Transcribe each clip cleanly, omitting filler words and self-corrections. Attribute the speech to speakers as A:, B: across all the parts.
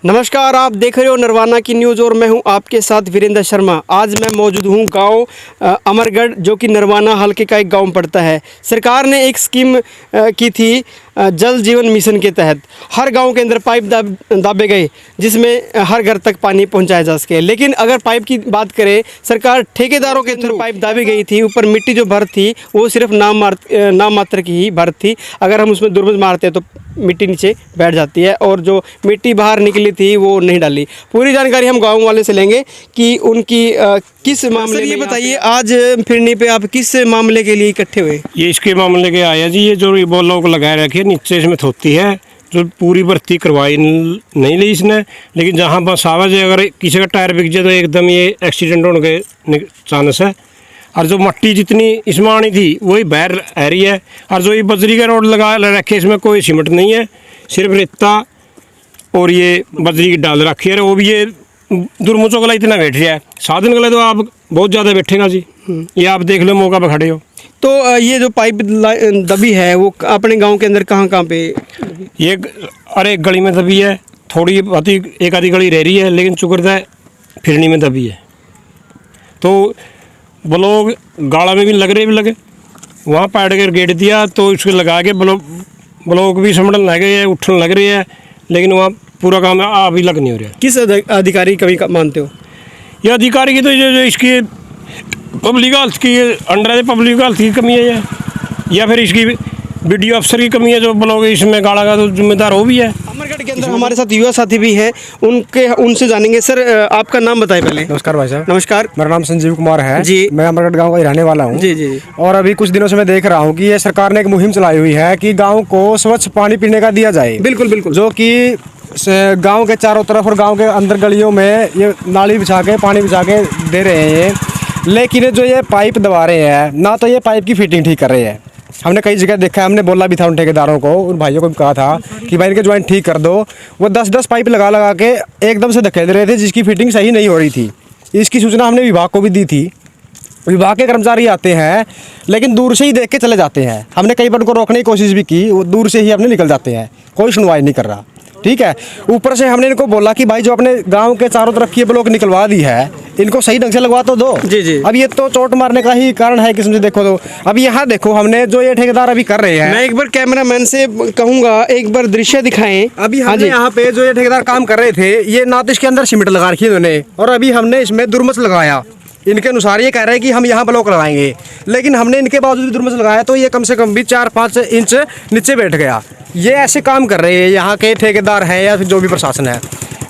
A: नमस्कार, आप देख रहे हो नरवाना की न्यूज़ और मैं हूं आपके साथ वीरेंद्र शर्मा। आज मैं मौजूद हूं गांव अमरगढ़, जो कि नरवाना हल्के का एक गांव पड़ता है। सरकार ने एक स्कीम की थी जल जीवन मिशन के तहत। हर गांव के अंदर पाइप दाबे गए जिसमें हर घर तक पानी पहुंचाया जा सके। लेकिन अगर पाइप की बात करें, सरकार ठेकेदारों के थ्रू पाइप दाबी गई थी। ऊपर मिट्टी जो भर थी वो सिर्फ नाम मात्र की ही भर थी। अगर हम उसमें दुर्बल मारते तो मिट्टी नीचे बैठ जाती है, और जो मिट्टी बाहर निकली थी वो नहीं डाली। पूरी जानकारी हम गाँव वाले से लेंगे कि उनकी किस मामले में। ये बताइए, आज फिरनी पे आप किस मामले के लिए इकट्ठे हुए?
B: ये इसके मामले के आया जी, ये जो लोग लगाए रखे नीचे इसमें होती है, जो पूरी भर्ती करवाई नहीं ली इसने। लेकिन जहाँ बस आवाज है, अगर किसी का टायर बिक जाए तो एकदम ये एक्सीडेंट होने के चांस है। और जो मट्टी जितनी इसमें आनी थी वही बाहर आ रही है। और जो ये बजरी का रोड लगा रखे, इसमें कोई सीमेंट नहीं है, सिर्फ रेता और ये बजरी की डाल रखी है। वो भी ये दुर्मुचों के लिए इतना बैठ रहा है, साधन के लिए तो आप बहुत ज़्यादा बैठेगा जी। ये आप देख लो, मौका पर खड़े हो।
A: तो ये जो पाइप दबी है वो अपने गांव के अंदर कहाँ कहाँ पे?
B: ये अरे एक गली में दबी है, थोड़ी एक आधी गली रह रही है, लेकिन चुकरता फिरनी में दबी है। तो ब्लॉक गाड़ा में भी लगे, वहाँ पैड कर गेट दिया तो इसको लगा के ब्लॉक भी संभलन लग गए है, उठने लग रही है, लेकिन वहाँ पूरा काम अभी लग नहीं हो रहा।
A: किस अधिकारी कभी मानते हो?
B: ये अधिकारी की तो जो इसकी पब्लिक हेल्थ की अंडर पब्लिक हेल्थ की कमी है, या फिर इसकी वीडियो अफसर की कमी है। जो ब्लॉक इसमें गाड़ा का तो जिम्मेदार वो भी है।
A: अमरगढ़ के अंदर हमारे साथ युवा साथी भी हैं, उनसे जानेंगे। सर, आपका नाम बताएं पहले।
C: नमस्कार भाई साहब।
A: नमस्कार,
C: मेरा नाम संजीव कुमार है
A: जी।
C: मैं अमरगढ़ गांव का ही रहने वाला हूं।
A: जी जी।
C: और अभी कुछ दिनों से मैं देख रहा हूं कि ये सरकार ने एक मुहिम चलाई हुई है कि गांव को स्वच्छ पानी पीने का दिया जाए।
A: बिल्कुल बिल्कुल।
C: जो कि गांव के चारों तरफ और गांव के अंदर गलियों में ये नाली बिछा के पानी बिछा के दे रहे हैं। लेकिन जो ये पाइप दबा रहे हैं, ना तो ये पाइप की फिटिंग ठीक कर रहे हैं। हमने कई जगह देखा है, हमने बोला भी था उन ठेकेदारों को, उन भाइयों को भी कहा था कि भाई इनके ज्वाइंट ठीक कर दो। वो 10-10 पाइप लगा के एकदम से धकेल रहे थे, जिसकी फिटिंग सही नहीं हो रही थी। इसकी सूचना हमने विभाग को भी दी थी। विभाग के कर्मचारी आते हैं लेकिन दूर से ही देख के चले जाते हैं। हमने कई बार उनको रोकने की कोशिश भी की, वो दूर से ही अपने निकल जाते हैं, कोई सुनवाई नहीं कर रहा। ठीक है, ऊपर से हमने इनको बोला कि भाई जो अपने गांव के चारों तरफ की ब्लॉक निकलवा दी है, इनको सही ढंग से लगवा तो दो।
A: जी जी।
C: अब ये तो चोट मारने का ही कारण है किस्म से। देखो तो अब यहाँ देखो, हमने जो ये ठेकेदार अभी कर रहे हैं,
A: मैं एक बार कैमरामैन से कहूँगा एक बार दृश्य दिखाएं।
C: अभी हमने यहाँ पे जो ये ठेकेदार काम कर रहे थे, ये ना तो इसके अंदर सीमेंट लगा रखी है इन्होंने, और अभी हमने इसमें दुर्मस लगाया। इनके अनुसार ये कह रहे हैं कि हम यहाँ ब्लॉक लगाएंगे, लेकिन हमने इनके बावजूद दुर्मस लगाया तो ये कम से कम भी 4-5 इंच नीचे बैठ गया। ये ऐसे काम कर रहे हैं यहाँ के ठेकेदार हैं या फिर जो भी प्रशासन है।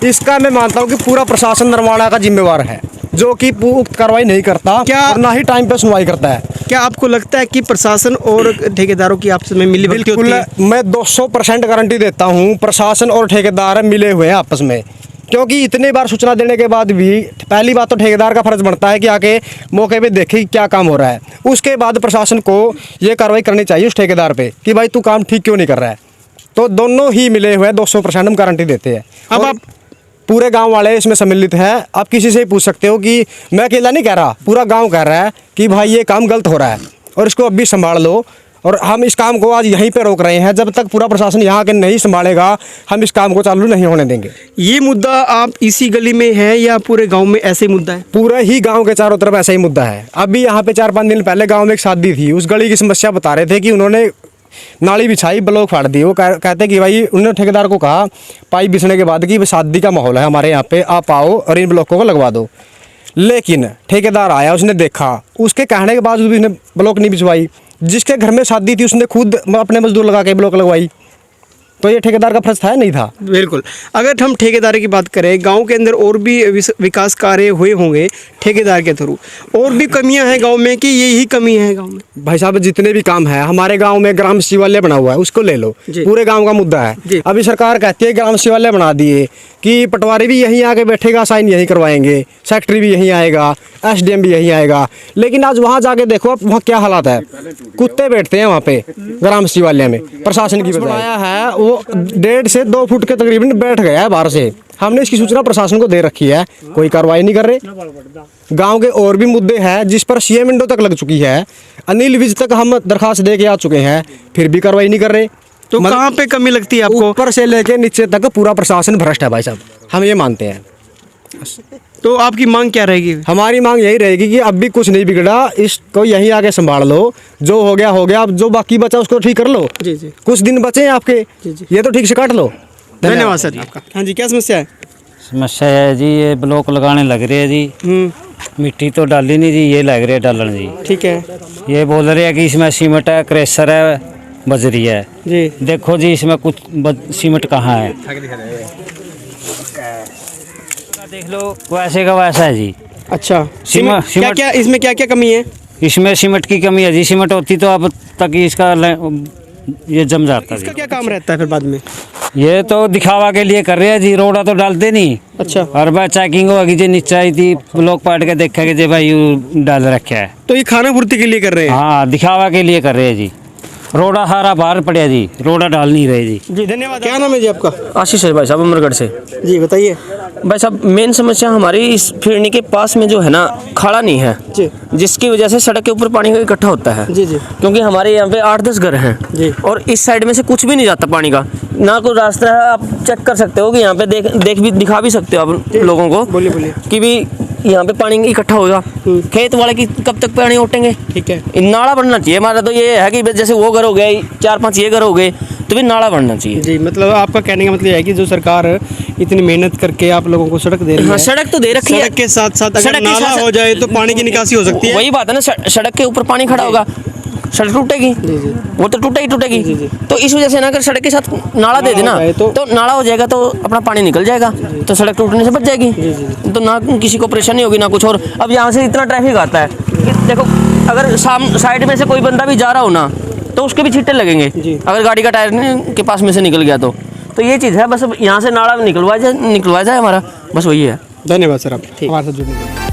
C: इसका मैं मानता हूँ कि पूरा प्रशासन नरवाना का जिम्मेवार है, जो कि उक्त कार्रवाई नहीं करता, क्या ना ही टाइम पे सुनवाई करता है।
A: क्या आपको लगता है कि प्रशासन और ठेकेदारों की आपस में मिली भगत होती है?
C: मैं 200% गारंटी देता हूँ, प्रशासन और ठेकेदार मिले हुए हैं आपस में। क्योंकि इतने बार सूचना देने के बाद भी पहली बात तो ठेकेदार का फर्ज बनता है कि आके मौके पे देखे क्या काम हो रहा है। उसके बाद प्रशासन को ये कार्रवाई करनी चाहिए उस ठेकेदार पे कि भाई तू काम ठीक क्यों नहीं कर रहा है। तो दोनों ही मिले हुए 200% हम गारंटी देते हैं। अब आप पूरे गांव वाले इसमें सम्मिलित हैं। आप किसी से ही पूछ सकते हो कि मैं अकेला नहीं कह रहा, पूरा गाँव कह रहा है कि भाई ये काम गलत हो रहा है और इसको अब भी संभाल लो। और हम इस काम को आज यहीं पे रोक रहे हैं। जब तक पूरा प्रशासन यहाँ के नहीं संभालेगा, हम इस काम को चालू नहीं होने देंगे।
A: ये मुद्दा आप इसी गली में है या पूरे गांव में ऐसे ही मुद्दा है?
C: पूरे ही गांव के चारों तरफ ऐसा ही मुद्दा है। अभी यहाँ पे 4-5 दिन पहले गांव में एक शादी थी, उस गली की समस्या बता रहे थे कि उन्होंने नाली बिछाई, ब्लॉक फाड़ दी। वो कहते कि भाई उन्होंने ठेकेदार को कहा पाइप बिछने के बाद कि शादी का माहौल है हमारे यहाँ पे, आप आओ और इन ब्लॉकों को लगवा दो। लेकिन ठेकेदार आया, उसने देखा, उसके कहने के बाद उसने ब्लॉक नहीं बिछवाई। जिसके घर में शादी थी उसने खुद अपने मजदूर लगा के ब्लॉक लगवाई। तो ये ठेकेदार का फर्ज था, नहीं था?
A: बिल्कुल। अगर हम ठेकेदारी की बात करें, गांव के अंदर और भी विकास कार्य हुए होंगे ठेकेदार के थ्रू, और भी कमियां हैं गांव में कि यही कमी है गांव में?
C: भाई साहब, जितने भी काम है हमारे गांव में, ग्राम शिवालय बना हुआ है, उसको ले लो, पूरे गांव का मुद्दा है। अभी सरकार कहती है ग्राम शिवालय बना दिए कि पटवारी भी यहीं आके बैठेगा, साइन यहीं करवाएंगे, सेक्रेटरी भी यहीं आएगा, SDM भी यहीं आएगा। लेकिन आज वहाँ जाके देखो अब वहाँ क्या हालात है। कुत्ते बैठते हैं वहाँ पे ग्राम शिवालय में। प्रशासन की बनाया है वो 1.5 से 2 फुट के तकरीबन बैठ गया है बाहर से। हमने इसकी सूचना प्रशासन को दे रखी है, कोई कार्रवाई नहीं कर रहे। गांव के और भी मुद्दे हैं जिस पर CM विंडो तक लग चुकी है, अनिल विज तक हम दरखास्त दे के आ चुके हैं, फिर भी कार्रवाई नहीं कर रहे।
A: तो कहाँ पे कमी लगती है आपको?
C: ऊपर से लेके नीचे तक पूरा प्रशासन भ्रष्ट है भाई साहब। हम ये मानते हैं।
A: तो आपकी मांग क्या रहेगी?
C: हमारी मांग यही रहेगी कि अब भी कुछ नहीं बिगड़ा, इसको यहीं आके संभाल लो, जो हो गया, अब जो बाकी बचा उसको ठीक कर लो।
A: जी जी
C: कुछ दिन बचे हैं आपके,
A: जी।
C: ये तो ठीक से काट लो।
A: धन्यवाद सर आपका। हाँ जी, क्या समस्या है?
D: समस्या है जी, ये ब्लॉक लगाने लग रहे हैं जी, मिट्टी तो डाली नहीं जी, ये लग रहे हैं डालन जी।
A: ठीक है
D: ये बोल रहे हैं कि इसमें सीमेंट है, क्रेशर है, बजरी है।
A: जी।
D: देखो जी इसमें कुछ सीमेंट कहाँ है, देख लो वैसे का वैसा है जी।
A: अच्छा,
D: सीमेंट-
A: क्या क्या इसमें क्या क्या कमी है?
D: इसमें सीमेंट की कमी है जी, सीमेंट होती तो अब तक इसका ये जम जाता
A: इसका
D: जी।
A: क्या काम रहता है फिर बाद में?
D: ये तो दिखावा के लिए कर रहे हैं जी, रोड़ा तो डालते नहीं।
A: अच्छा,
D: और भाई चेकिंग होगी जी, नीचे आई थी ब्लॉक पाट के देखेंगे जी भाई यू डाल रखा है।
A: तो ये खाना पूर्ति के लिए कर रहे हैं?
D: हाँ दिखावा के लिए कर रहे हैं जी, रोड़ा सारा बाहर पड़ा जी, रोड़ा डाल नहीं रहे जी।
A: जी धन्यवाद। क्या नाम है जी आपका?
E: आशीष है भाई साहब, अमरगढ़ से।
A: जी बताइए।
E: भाई साहब मेन समस्या हमारी इस फिरनी के पास में जो है ना, खाड़ा नहीं है,
A: जी
E: जिसकी वजह से सड़क के ऊपर पानी का इकट्ठा होता है।
A: जी जी
E: क्योंकि हमारे यहाँ पे 8-10 घर हैं
A: जी।
E: और इस साइड में से कुछ भी नहीं जाता पानी का, ना कोई रास्ता है। आप चेक कर सकते हो कि यहाँ पे दिखा भी सकते हो आप लोगों को
A: बोलिए बोलिए।
E: कि भी यहाँ पे पानी इकट्ठा होगा, खेत वाले की कब तक पानी उठेंगे।
A: ठीक है।
E: नाला बनना चाहिए। हमारा तो ये है कि जैसे वो घर हो गए, 4-5 ये घर हो गए, तो भी नाला बनना चाहिए।
A: जी मतलब आपका कहने का मतलब है कि जो सरकार इतनी मेहनत करके आप लोगों को सड़क दे रही
E: हाँ,
A: है,
E: सड़क तो दे रखी है,
A: सड़क के साथ साथ अगर
E: सड़क के
A: नाला
E: साथ-
A: हो जाए तो पानी की निकासी हो सकती है।
E: वही बात है ना, सड़क के ऊपर पानी खड़ा होगा, सड़क टूटेगी, वो तो टूटेगी। तो इस वजह से ना अगर सड़क के साथ नाला दे देना
A: हो जाए
E: तो नाला हो जाएगा, तो अपना पानी निकल जाएगा, तो सड़क टूटने से बच जाएगी। तो ना किसी को परेशानी होगी ना कुछ और। अब यहाँ से इतना ट्रैफिक आता है कि देखो, अगर साइड में से कोई बंदा भी जा रहा हो ना, तो उसके भी छींटे लगेंगे अगर गाड़ी का टायर के पास में से निकल गया तो ये चीज़ है। बस अब यहाँ से नाला निकलवाया जाए हमारा, बस वही है।
A: धन्यवाद सर आप हमारे साथ जुड़ने के लिए।